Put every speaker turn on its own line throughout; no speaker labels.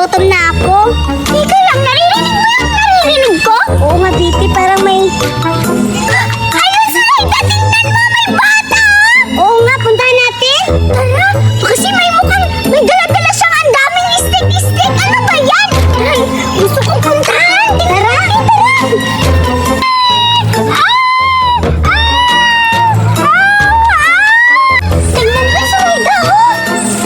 Gutom na ako. Teka lang, naririnig mo yung naririnig ko? Oo nga, Biti, parang may... Ayun, Sulaida, tingnan mo, may bata! Oo nga, puntahan natin. Tara, kasi may mukhang, may dala-dala siyang ang daming istik-istik. Ano ba yan? Ay, gusto kong puntahan. Tara, tara. Tingnan mo, Sulaida, oh.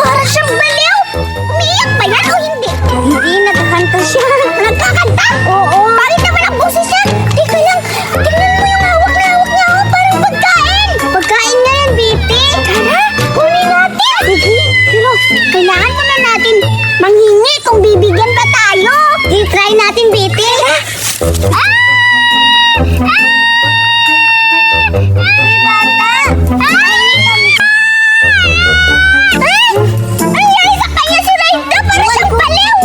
Para siyang baliw. Umiiyak ba yan o hindi? Hindi, nagkakanta siya. Nagkakanta? Oo. Bakit naman ang boses siya? Teka lang, tingnan mo yung hawak na hawak niya, oh. Parang pagkain. Pagkain na yan, Bibi. Tara, kunin natin. Sige, pero kailangan muna natin manghingi kung bibigyan ba tayo. I-try natin, Bibi. Ah! Bata! Nangyari sa kanya, Sulaida? Para siyang baliw!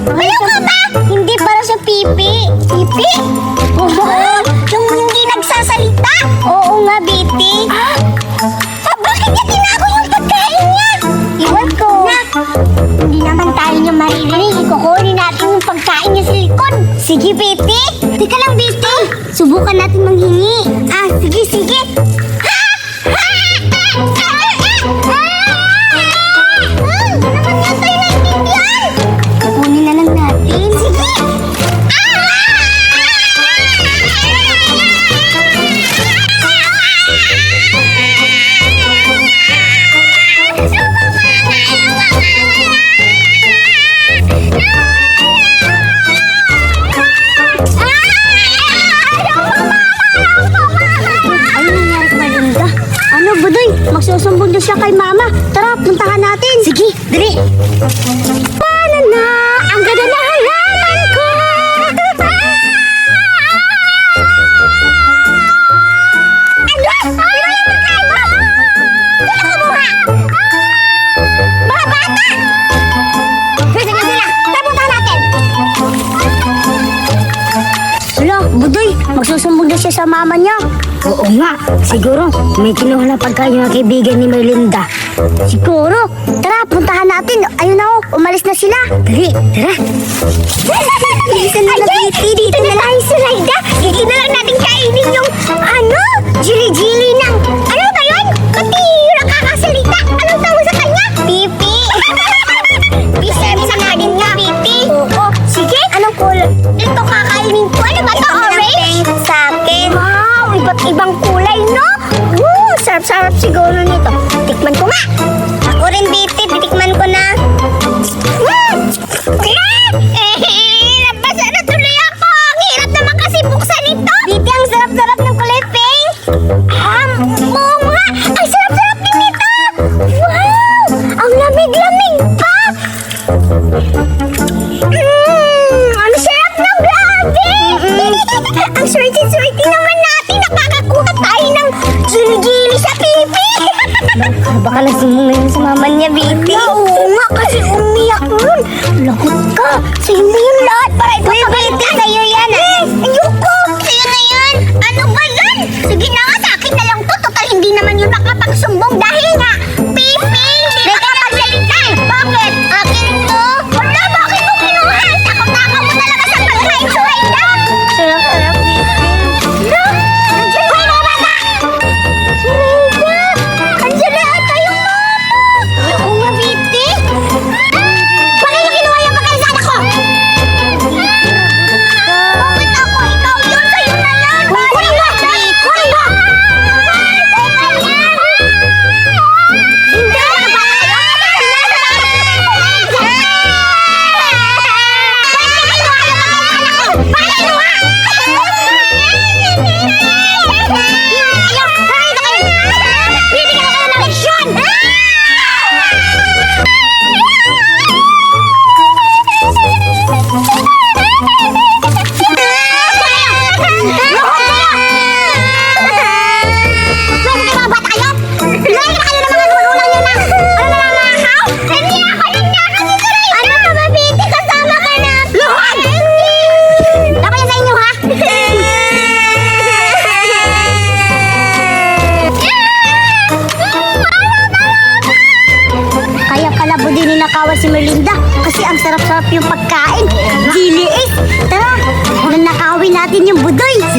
Baliw ka ba? Hindi, para sa pipi. Pipi? Oo. Yung hindi nagsasalita? Oo nga, Biti. Bakit niya tinago yung pagkain niya? Iwan ko. Nak, hindi naman tayo niya maririnig. Ikukunin natin yung pagkain niya sa likod. Sige, Biti. Teka lang, Biti. Subukan natin manghingi. Sige, sige. Kukunin na lang natin. Sige! Ano nangyari kay Malinda? Ano, Budoy? Magsusumbong na siya kay Mama. Tara, puntahan natin. Sige, dali. Paano na? Ang ganda na halaman ko! Ano? Ano yung pagkain mo? Sino kumuha? Mga bata! Pwede na sila. Tara, puntahan natin. Hala, Budoy, magsusumbong na siya sa mama niya. Oo nga, siguro may kinuha na pagkain yung kaibigan ni Merlinda. Siguro, tara, puntahan natin. Ayun na, umalis na sila. Dali, tara. Dito na lang, dito na lang, Sulaida. Dito na lang natin kainin yung, jili-jili ng, ano ba yun? Pati nakakasalita. Anong tawag sa kanya? Pipi. Bisa na din nga, Pipi. Oo, sige. Anong kulay? Ito kakainin ko. Ano ba ito? Orange? Sa akin. Wow, iba't ibang kulay, no? Sarap-sarap siguro nito. Tikman ko nga. Ako rin, Biti. Titikman ko na. Nabasa na tuloy ako. Ang hirap naman kasi buksan ito. Biti, ang sarap-sarap ng kulay pink. Oo nga. Ang sarap-sarap din ito. Wow, ang lamig-lamig pa. Ang sarap ng grabe. Ang swerte-swerte naman natin. Nakakakuha tayo ng gili-gili sa pipi. Baka nagsumbong na yun sa mama niya, Biti. Oo nga, kasi umiyak nun. Lagot ka. Sa'yo na yun lahat. Para ito sa Biti. Sa'yo yan, ayoko. Sa'yo na yan. Ano ba yan? Sige na nga, sa akin na lang to. Total, hindi naman yun nakapagsumbong dahil nga, Pipi, hindi nakapagsalita. Bakit? Akin to. Wala, bakit mo kinuha? Takot-takot mo talaga sa pagkain, Sulaida. Sarap-sarap, Biti. Nandiyan ko yung mga bata. Sulaida, andyan na ata yung mama. Oo nga, Biti. Bakit mo kinuha yung pagkain sa anak ko?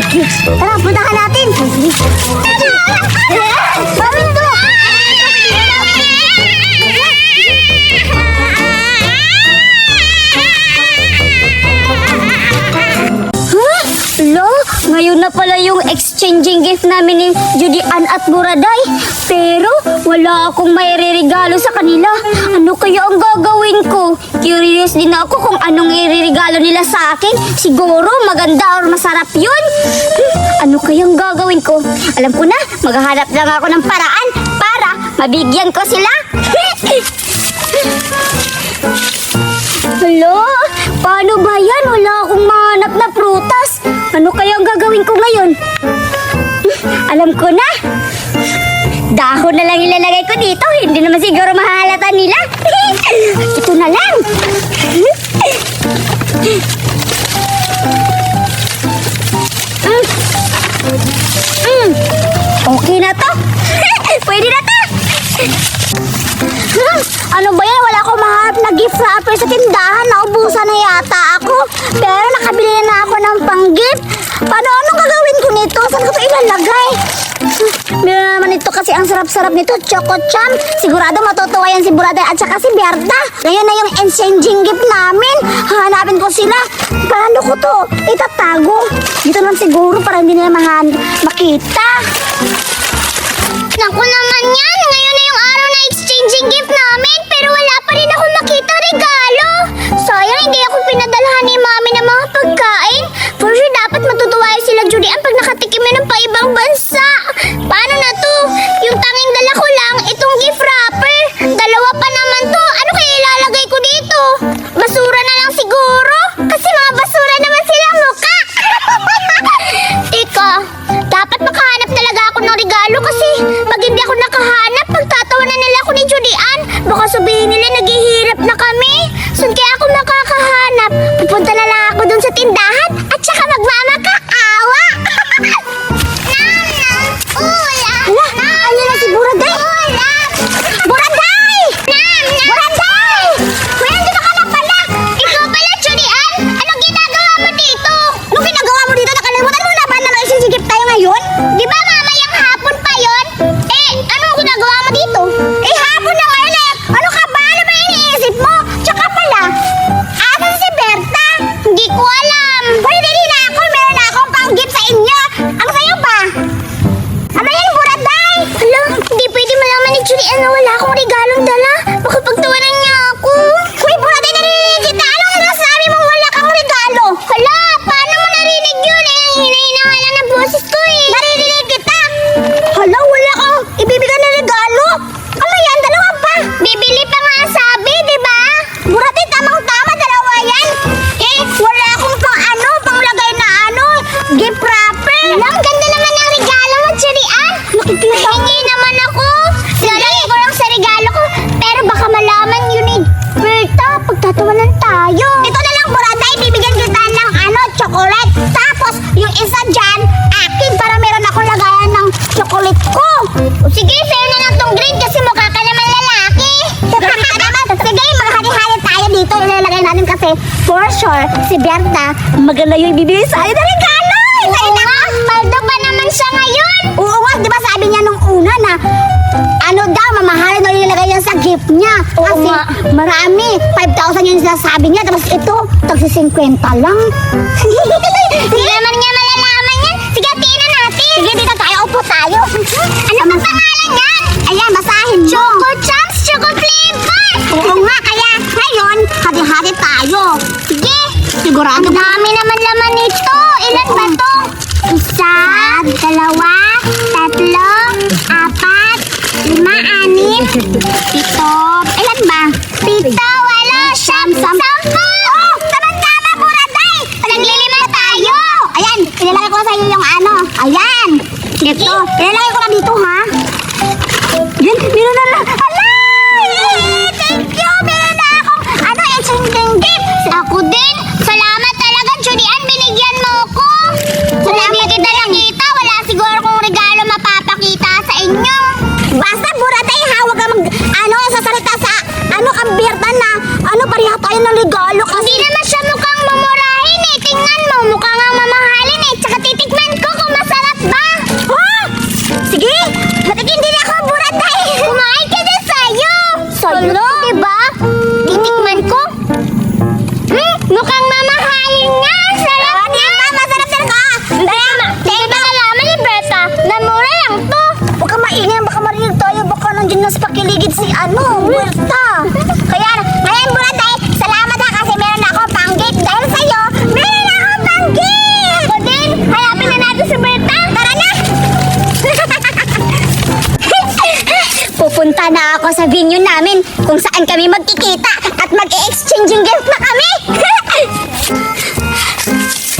Tara, puntahan natin. Paminto! Lo, ngayon na pala yung exchanging gift namin ni Judy Ann at Buraday. Pero wala akong mairirigalo sa kanila. Ano kaya ang gagawin ko? Curious din ako kung anong iririgalo nila sa akin. Siguro maganda or masarap yun. Ano kayang gagawin ko? Alam ko na, maghahanap lang ako ng paraan para mabigyan ko sila. Hello? Paano ba yan? Wala akong mahanap na prutas. Ano kaya ang gagawin ko ngayon? Alam ko na. Dahon na lang ilalagay ko dito. Hindi naman siguro mahalata nila. Ito na lang. Okay na to. Pwede na to. Ano ba yan? Wala akong mahanap na gift wrapper sa tindahan. Naubusan na yata ako. Pero nakabili na ako ng pang-gift. Anong gagawin ko nito? Saan ko ito ilalagay? Meron naman ito kasi ang sarap-sarap nito. Choco Cham. Sigurado matutuwa yan si Buraday at saka si Berta. Ngayon na yung exchanging gift namin. Hanapin ko sila. Paano ko to itatago? Dito lang siguro para hindi nila makita. Naku naman yan. Ngayon na yung araw na exchanging gift namin. Pero wala pa rin ako makita regalo. Sayang, hindi ako pinadalhan ni Mami ng mga pagkain. For sure, dapat matutuwa sila Judy Ann pag nakatikim yun ng paibang bansa. Paano na to? Yung tanging dala ko lang, itong gift wrapper. Dalawa pa naman to. Ano kaya ilalagay ko dito? Basura na lang siguro. Kasi mga basura naman silang mukha. Teka, dapat makahanap talaga ako ng regalo kasi pag hindi ako nakahanap, pagtatawanan nila ako ni Judy Ann. Baka sabihin nila naghihirap na kami. Saan kaya ako makakahanap? Pupunta na lang ako dun sa tindahan at saka magmamakaawa. Hala, ayun na si Buraday. Buraday! Buraday! Kuya, dito ka na pala. Ikaw pala, Judy Ann. Anong ginagawa mo dito? Anong ginagawa mo dito? Nakalimutan mo na ba na mag-isisigip tayo ngayon? Di ba mamayang hapon pa yon? Anong ginagawa mo dito? Hapon na ngayon eh. Ano ka ba? Ano ba iniisip mo? Tsaka pala, asan si Berta? Hindi ko alam. Pwede rin ako. Meron na akong pang-gift sa inyo. Ang sayo pa. Ano yan, Buraday? Hala, hindi pwede malaman ni Judy Ann na wala akong regalong dala. Baka pagtawanan niya ako. Uy, Buraday, narinig kita. Anong nasasabi mong wala kang regalo? Hala, paano mo narinig yun? Ang hina-hina nga lang ng boses ko eh. Narinig kita. Hala, wala kang ibibigay na regalo. Ano yan? Dalawa pa. Bibili pa nga sabi, di ba? Buraday, tamang-tama, dalawa yan. Wala akong panglagay na gift wrapper. Ang ganda naman ng regalo mo, Judy Ann. Nakikita. Hingi naman ako. Lalagay ko lang sa regalo ko. Pero baka malaman yun ni Berta. Pagtatawanan tayo. Ito na lang, Buraday. Bibigyan kita ng chocolate. Tapos, yung isa dyan, akin para meron akong lagayan ng chocolate ko. Sige, sa'yo na lang tong green kasi mukha ka naman lalaki. Sige, maghati-hati tayo dito. Ilalagay natin kasi for sure, si Berta, maganda yung ibibigay sa'yo na regalo. Oo nga, paldo pa naman siya ngayon. Oo nga, di ba sabi niya nung una na mamahalin daw nilagay yan sa gift niya. Kasi marami, 5,000 yung sinasabi niya. Tapos ito, tagsi-50 lang. Hindi naman niya malalaman yan. Sige, tingnan natin. Sige, dito tayo. Upo tayo. Ano bang pangalan yan? Ayan, basahin mo. Choco Chunks, Choco Flavor. Oo nga, kaya ngayon, hati-hati tayo. Sige. Sigurado. Ang dami naman laman nito. Ilan ba to? Isa, dalawa, tatlo, apat, 5, 6, 7. Ilan ba? 7, 8, 9, 10. Oh! Tama-tama, Buraday! Naglilima tayo! Ayan, ilalagay ko sa iyo yung ano. Ayan! Ito. Ilalagay ko na dito, ha? Yan, meron na lang. Thank you! Meron na akong exciting gift. Ako din. Salamat talaga, Judy Ann. Binigyan mo ko. Salamat kita nakita. Wala siguro kong regalo mapapakita sa inyo. Basta, Buraday, ha? Huwag ka sasalita sa kabirtan na pareha tayo ng regalo. Kasi hindi naman siya mukhang mamurahin eh. Tingnan mo, mukha nga mamahalin eh. Tsaka titikman ko. ako sa venue namin kung saan kami magkikita at mag-e-exchange yung gift na kami.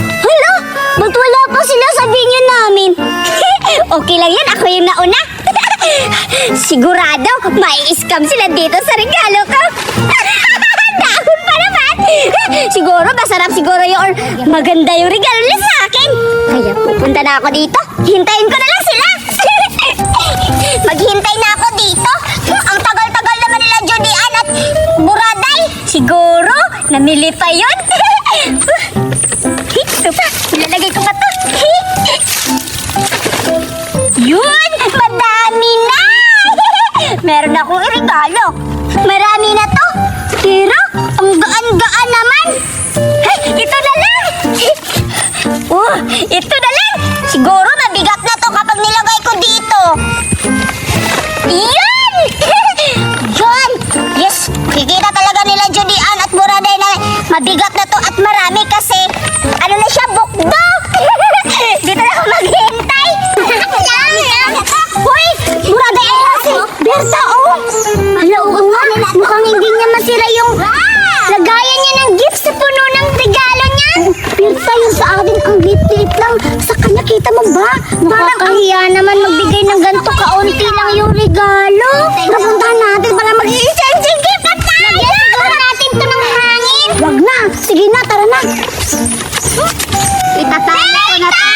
Hala, ba't wala pa sila sa venue namin? Okay lang yan, ako yung nauna. Sigurado, mai-scam sila dito sa regalo ko. Dahon pa naman. Siguro, masarap siguro yung or maganda yung regalo nila sa akin. Kaya pupunta na ako dito. Hintayin ko na lang sila. Maghintay na ako dito. Ang tagal-tagal naman nila Judian at Buraday. Siguro, namili pa yun. Ito pa, ilalagay ko pa to. Yun, madami na. Meron akong regalo. Marami na to. Pero, ang gaan-gaan naman. Hey, ito na lang. Ito na lang. Siguro mabigat na to kapag nilagay ko dito. Yan! Yan! Yes! Kikita talaga nila Judian at Buraday na mabigat na to at marami kasi ano na siya, bukdo! Dito na ako maghintay! Hoy! Buraday ay kasi! Berta, oh! Hala, oo nga! Mukhang hindi niya masira yung lagayan niya ng gift sa puno ng regalo niya! Berta, yung sa atin ang liit-liit lang. Sa kanya, kita mo ba? Nakakahiya naman magbigay ng ganito kaunti lang yung regalo. Napuntahan natin para mag-i-exchange gift at tayo! Lagyan siguro natin to ng hangin. Wag na! Sige na, tara na! Itatama ko na to.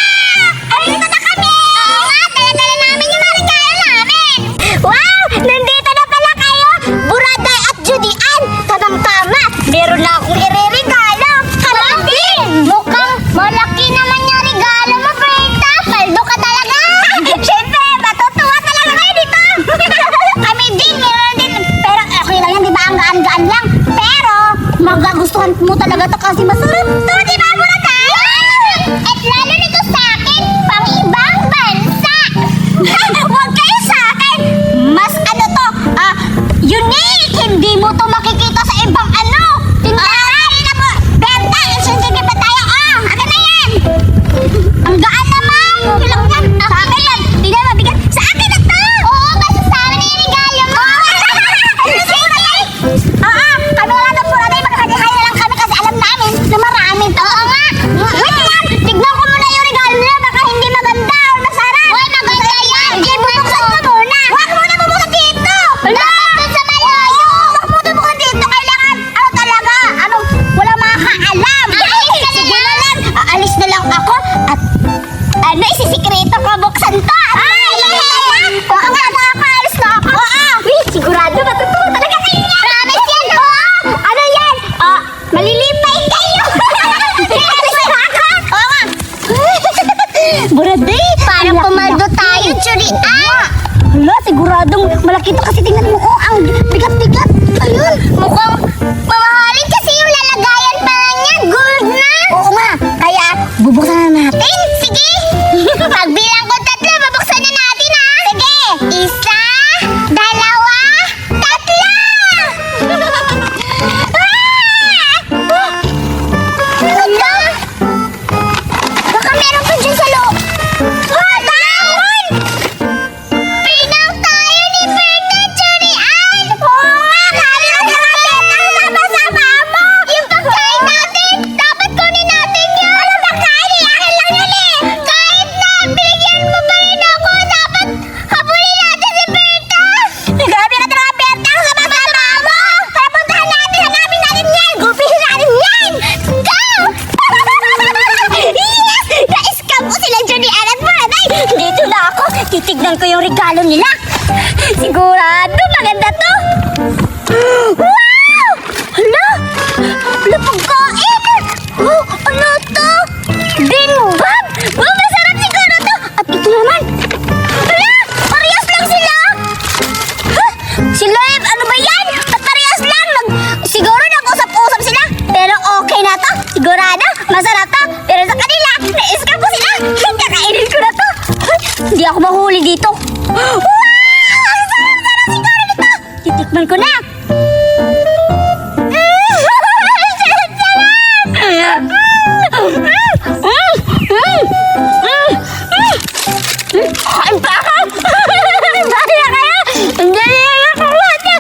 Andito na kami! Oo nga, dala-dala namin yung mga regalo namin. Wow! Nandito na pala kayo, Buraday at Judian. Tamang-tama, meron na akong ireregalo. Kami din! Mukhang malaki naman yung regalo mo, Berta. Paldo ka talaga. Siyempre, matutuwa talaga kayo dito. Kami din, meron din. Pero okay lang yan, di ba? Ang gaan-gaan lang. Pero, magagustuhan mo talaga to kasi masarap to, di ba, Buraday? At lalo nito sa akin, pang ibang bansa. Huwag kayo sa akin. Mas ano to, unique. Hindi mo to makikita sa ibang ano. Tindahan na po. Benta, exchange pa tayo. Akin na yan. Ang gaan naman. Ilang yan. Sa akin yan. Hindi na mabigat. Sa akin na to. Oo, basta sa amin na yung regalo mo. Kami wala na po natin. Magkakatihay na lang kami kasi alam namin na marami to. Oo nga. Wait lang. Tignan ko muna yung regalo nila. Baka hindi maganda o masarap. Hoy, maganda yan. Hindi, bubuksan ko muna. Huwag muna bubuksan dito. Wala. Doon sa malayo. Huwag muna bubuksan dito. Kailangan, ano talaga? Ano, walang makakaalam. Sige na lang. Aalis na lang ako at ano, isisikreto ko buksan to. Oo nga, nakakaalis na ako. Sigurado matutuwa talaga kayo yan. Promise yan. Ano yan? Malilipay kayo. Aalis na ako. Oo nga. Buraday, parang pumaldo tayo, Judian. Hala, siguradong malaki to kasi tingnan mo, ang bigat-bigat. Ayun, mukhang mamahalin kasi yung lalagayan pa lang niya. Gold na. Oo nga, kaya bubuksan na natin. Sige. Pagbilang ko 3, babuksan na natin ha. Sige. 1, 2, 3. Hala. Baka meron pa dyan sa loob. Dahon! Pinang tayo ni Berta, Judian! Oo nga, kami na sama-sama mo! Yung pagkain natin, dapat kunin natin yun! Ano pagkain? Akin lang yun eh! Kahit na binigyan mo ba rin ako, dapat habulin natin si Berta! Grabe ka talaga, Berta! Sama-sama mo! Kaya puntahan natin, hanapin natin yan! Gupihin natin yan! Go! Yes! Na-scam ko sila Judian at Buraday! Dito na ako! Titignan ko yung regalo nila! Sigurado maganda to! Wow! Hala! Hala pagkain! Ano to? Bimbab! Masarap siguro to! At ito naman! Hala! Parehas lang sila! Sila, ano ba yan? At parehas lang! Siguro nag-usap-usap sila! Pero okay na to! Sigurado! Masarap to! Pero sa kanila, na-scam ko sila! Kakainin ko na to! Hindi ako mahuli dito! Wow! Ang sarap-sarap siguro nito! Titikman ko na! Kain pa ako! Bala kayo! Hindi niya kuha niya!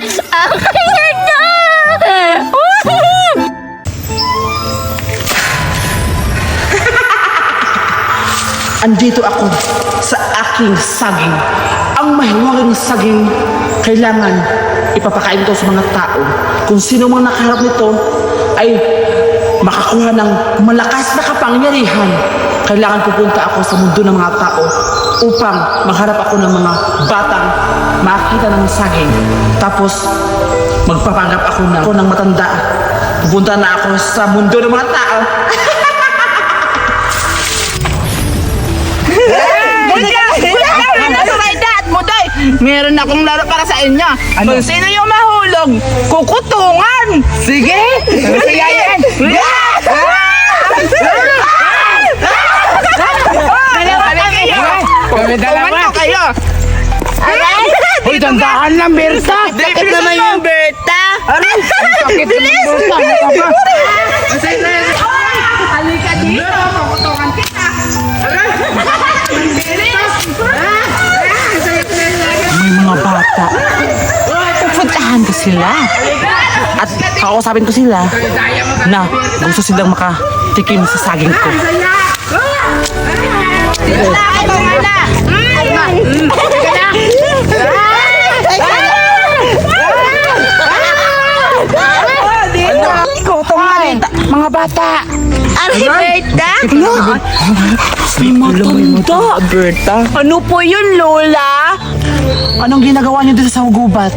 andito ako sa aking saging. Ang mahiwagang saging, kailangan ipapakain ito sa mga tao. Kung sino mang nakaharap nito ay makakuha ng malakas na kapangyarihan. Kailangan pupunta ako sa mundo ng mga tao upang magharap ako ng mga batang makakita ng saging. Tapos magpapanggap ako ng matanda. Pupunta na ako sa mundo ng mga tao.
Muday, meron akong laro para sa inyo. Kung sino yung mahulog, kukutungan.
Sige!
Kaya yan. Dalawa kayo.
Uy, dandahan lang, Berta!
Bakit naman yung Berta?
Sakit naman, Berta!
Halika dito, kukutungan kita.
May mga bata. Pupuntahan ko sila. At kakausapin ko sila na gusto silang makatikim sa saging ko. Mga bata!
Berta?
May matanda! Berta!
Ano po yun, Lola?
Anong ginagawa niyo dito sa hugubat?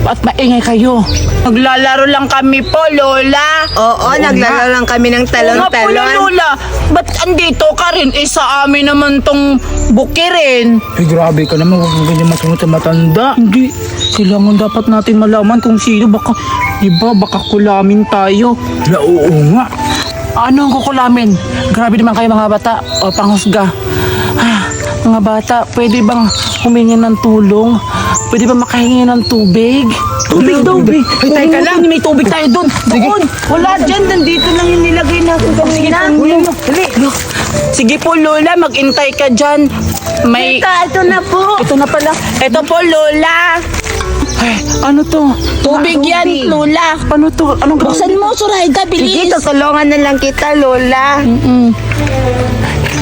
At maingay kayo?
Naglalaro lang kami po, Lola.
Oo, naglalaro lang kami ng
Oo nga po yun,
talon-talon.
Lola. Ba't andito ka rin? Sa amin naman tong bukirin.
Ay, grabe ka naman. Huwag mo ganyan masunod sa matanda.
Hindi. Kailangan dapat natin malaman kung sino. Baka, iba, baka kulamin tayo.
Wala, oo nga.
Ano ang kukulamin? Grabe naman kayo mga bata. O panghusga. Mga bata, pwede bang humingi ng tulong? Pwede ba makahingi ng tubig? Tubig daw, be.
Ay, teka lang.
May tubig tayo doon. Doon.
Wala dyan. Nandito lang yung nilagay natin kanina. Sige po, Lola. Mag-intay ka dyan. May...
Ito na po.
Ito na pala.
Ito po, Lola.
Ay, ano to?
Tubig yan, Lola.
Ano to? Anong
Buksan mo, Surayda.
Sige,
Bilis.
tutulungan na lang kita, Lola.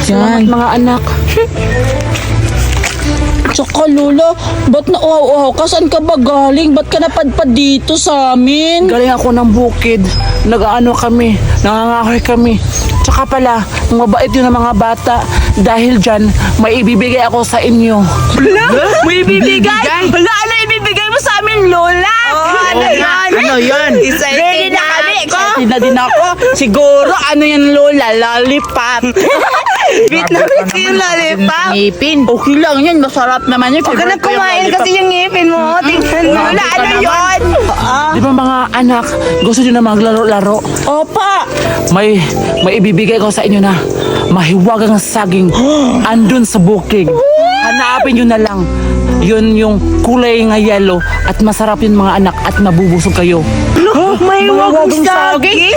Salamat mga anak.
Tsaka, Lola, ba't nauhaw-uhaw ka? Saan ka ba galing? Ba't ka napadpad dito sa amin?
Galing ako ng bukid. Nag-ano kami. Nangangahoy kami. Tsaka pala, mabait yun ng mga bata. Dahil dyan, may ibibigay ako sa inyo.
May ibibigay? Wala, ano ibibigay mo sa amin, Lola?
Ano yan?
Ano yan?
Ready na kami.
Excited na din ako.
Siguro, ano yan, Lola? Lollipop.
Bit na bit yung lollipop.
Ngipin. Okay lang yan. Masarap naman yun.
Huwag ka na
Favorite ko yung
kumain
lollipop.
kasi yung ngipin mo. Tingnan mo.
Lola, ano yun?
Di ba mga anak, gusto nyo na maglaro-laro?
Opa.
May ibibigay ko sa inyo na mahiwagang saging andun sa bukid. Hanapin nyo na lang. Yun yung kulay nga yellow at masarap yun mga anak at mabubusog kayo.
May
wagong
saging.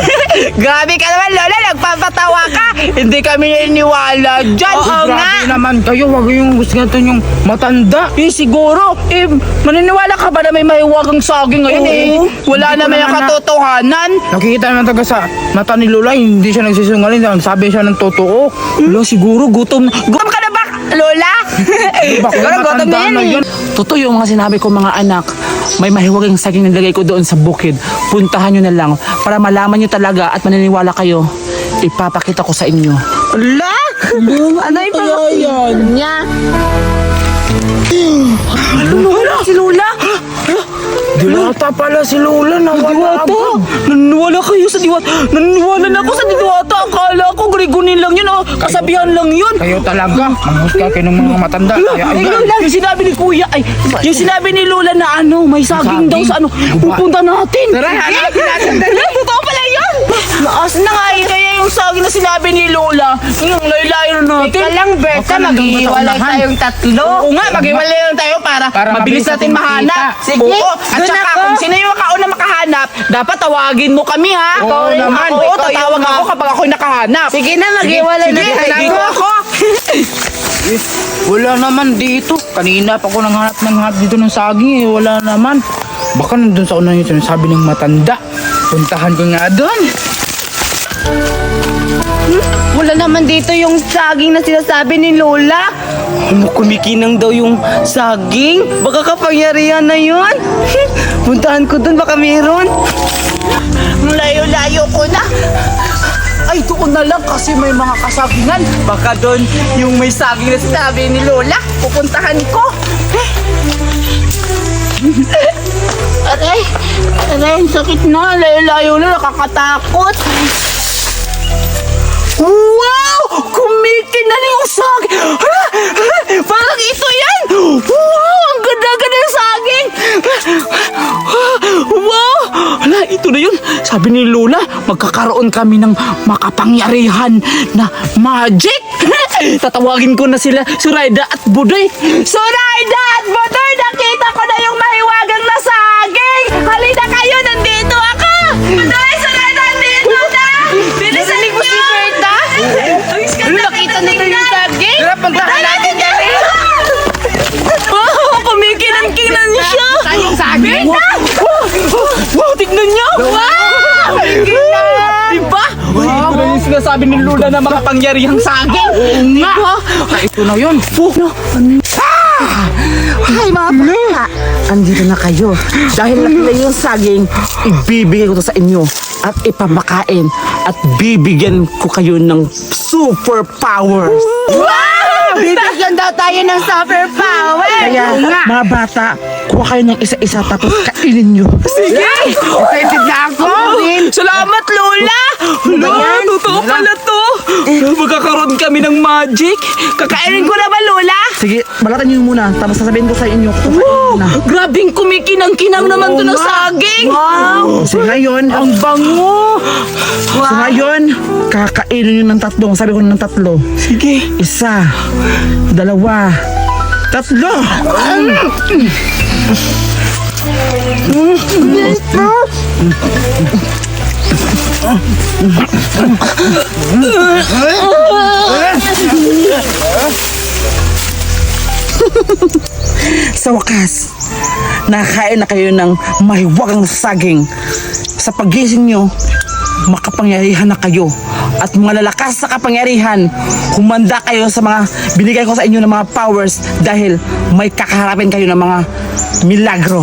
Grabe ka naman, Lola. Nagpapatawa ka. Hindi kami naniniwala dyan. Oo
Grabe naman kayo. Huwag yung gusto natin yung matanda.
Siguro, maniniwala ka ba na may mahiwagang saging ngayon Wala
Hindi ko
naman yung
naman
katotohanan.
Nakikita naman taga sa mata ni Lola. Hindi siya nagsisinungaling. Sabi siya ng totoo.
Wala, siguro gutom.
Gutom ka na ba, Lola? Siguro gutom na yan
yun.
Totoo yung mga sinabi ko mga anak. May mahiwagang saging na nilagay ko doon sa bukid. Puntahan nyo na lang para malaman nyo talaga at maniniwala kayo. Ipapakita ko sa inyo.
Lola?
Ano yung pangkasin niya?
Wala si Lola?
Diwata pala si Lola. Nawala
Diwata? Naniniwala kayo sa Diwata? Naniniwala na ako sa Diwata. Akala ko grigunin lang yun. Kasabihan lang yun.
Kayo talaga. Manghusga kayo ng mga matanda. Kaya
Ay,
ayan.
Lola, yung sinabi ni Kuya, yung sinabi ni Lola na may saging daw sa pupunta natin.
Tara, hanapin natin.
Totoo pala yun. Naas na nga yun. Kaya yung saging na sinabi ni Lola, yung layo natin.
Ika lang, Berta. Mag-iiwalay tayong tatlo.
Oo nga, mag-iwalay lang tayo para mabilis natin mahanap.
Sige,
Oo, at
doon
saka
ako.
kung sino yung makauna makahanap, dapat tawagin mo kami ha.
Oo naman.
Oo,
Ikaw
tatawag
yung
ako kapag ako'y nakahanap.
Sige na, mag-iwalay na
Sige,
tayo.
dito ako.
Wala naman dito. Kanina pa ako nanghanap dito ng saging. Wala naman. Baka nandun sa unang yung sinasabi ng matanda. Puntahan ko nga doon.
Wala naman dito yung saging na sinasabi ni Lola.
Kumikinang daw yung saging. Baka kapangyarihan na yun. Puntahan ko dun, baka meron. Layo-layo ko na.
Ay, doon na lang kasi may mga kasagingan.
Baka doon yung may saging na sinabi ni Lola. Pupuntahan ko.
Aray, ang sakit na. Layo-layo na, nakakatakot.
Wow! Kumikinang yung saging. Hala! Hala! Parang ito yan. Wow! Ang ganda-ganda ng saging. Wow! Hala, ito na yun. Sabi ni Lola, magkakaroon kami ng makapangyarihan na magic. Tatawagin ko na sila, Suraida at Budoy. Suraida at Budoy, nakita ko na yung mahiwagang na saging. Halina kayo, nandito ako. Budoy, Suraida, nandito na. Bilisan niyo.
Nakita nito yung saging.
Tara, puntahan natin dali. Oh, kumikinan-kinan siya.
Yung saging?
Wow, tignan niyo. Wow! Diba? Wow, ito na yung sinasabi ni Lola na makapangyarihang saging. Diba?
Ito na yun.
Hi mga bata! Andito na kayo. Dahil nakita yung saging, ibibigay ko to sa inyo at ipamakain at bibigyan ko kayo ng superpowers.
Bibigyan daw tayo ng superpower.
Kaya mga bata, kuha kayo ng isa-isa tapos kainin nyo.
Sige!
Excited na ako.
Salamat, Lola! Lola, totoo pala to. Magkakaroon kami ng magic. Kakainin ko na ba, Lola?
Sige, balatan nyo muna tapos sasabihin ko sa inyo kung kainin na.
Grabing kumikinang-kinang naman to ng saging. Wow!
So ngayon,
Ang bango!
so ngayon, kakainin nyo ng tatlo. Sabi ko ng tatlo.
Sige.
Isa, dalawa, tatlo. Sa wakas, nakakain na kayo ng mahiwagang saging. Sa pagising nyo, makapangyarihan na kayo. At malalakas sa kapangyarihan, humanda kayo sa mga binigay ko sa inyo ng mga powers dahil may kakaharapin kayo ng mga milagro.